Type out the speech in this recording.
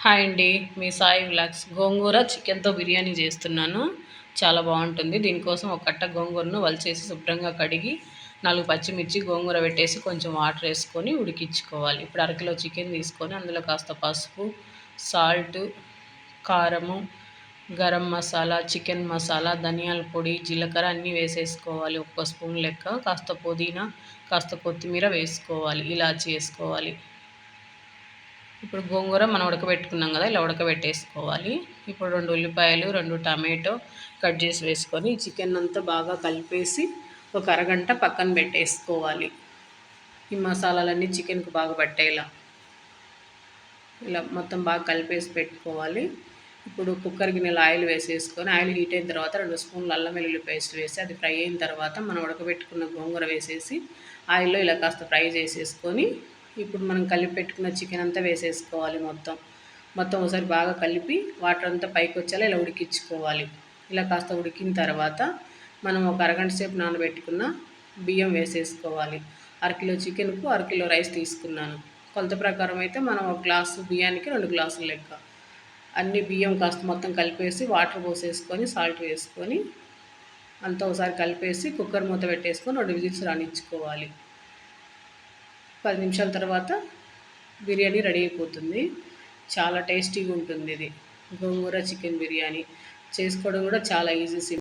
Hi అండి, మీ Sai vlogs. గోంగూర చికెన్తో బిర్యానీ చేస్తున్నాను. చాలా బాగుంటుంది. దీనికోసం ఒక కట్ట గోంగూరను వలిచేసి శుభ్రంగా కడిగి 4 పచ్చిమిర్చి గోంగూర పెట్టేసి కొంచెం వాటర్ వేసుకొని ఉడికించుకోవాలి. ఇప్పుడు అరకిలో చికెన్ తీసుకొని అందులో కాస్త పసుపు, సాల్ట్, కారము, గరం మసాలా, చికెన్ మసాలా, ధనియాల పొడి, జీలకర్ర అన్నీ వేసేసుకోవాలి. 1 స్పూన్ లెక్క. కాస్త పుదీనా, కాస్త కొత్తిమీర వేసుకోవాలి. ఇలాచి వేసుకోవాలి. ఇప్పుడు గోంగూర మనం ఉడకబెట్టుకున్నాం కదా, ఇలా ఉడకబెట్టేసుకోవాలి. ఇప్పుడు 2 ఉల్లిపాయలు, 2 టమాటో కట్ చేసి వేసుకొని చికెన్ అంతా బాగా కలిపేసి ఒక అరగంట పక్కన పెట్టేసుకోవాలి. ఈ మసాలాలన్నీ చికెన్కు బాగా పట్టేలా ఇలా మొత్తం బాగా కలిపేసి పెట్టుకోవాలి. ఇప్పుడు కుక్కర్ గిన్నెలో ఆయిల్ వేసేసుకొని ఆయిల్ హీట్ అయిన తర్వాత 2 స్పూన్లు అల్లం వెల్లుల్లి పేస్ట్ వేసి అది ఫ్రై అయిన తర్వాత మనం ఉడకబెట్టుకున్న గోంగూర వేసేసి ఆయిల్లో ఇలా కాస్త ఫ్రై చేసేసుకొని ఇప్పుడు మనం కలిపి పెట్టుకున్న చికెన్ అంతా వేసేసుకోవాలి. మొత్తం ఒకసారి బాగా కలిపి వాటర్ అంతా పైకి వచ్చేలా ఇలా ఉడికించుకోవాలి. ఇలా కాస్త ఉడికిన తర్వాత మనం ఒక అరగంట సేపు నానబెట్టుకున్న బియ్యం వేసేసుకోవాలి. అరకిలో చికెన్కు అరకిలో రైస్ తీసుకున్నాను. కొలత ప్రకారం అయితే మనం 1 గ్లాసు బియ్యానికి 2 గ్లాసుల లెక్క. అన్ని బియ్యం కాస్త మొత్తం కలిపేసి వాటర్ పోసేసుకొని సాల్ట్ వేసుకొని అంతా ఒకసారి కలిపేసి కుక్కర్ మూత పెట్టేసుకొని 2 విజిల్స్ రానిచ్చుకోవాలి. 10 నిమిషాల తర్వాత బిర్యానీ రెడీ అయిపోతుంది. చాలా టేస్టీగా ఉంటుంది. ఇది గోంగూర చికెన్ బిర్యానీ చేసుకోవడం కూడా చాలా ఈజీ.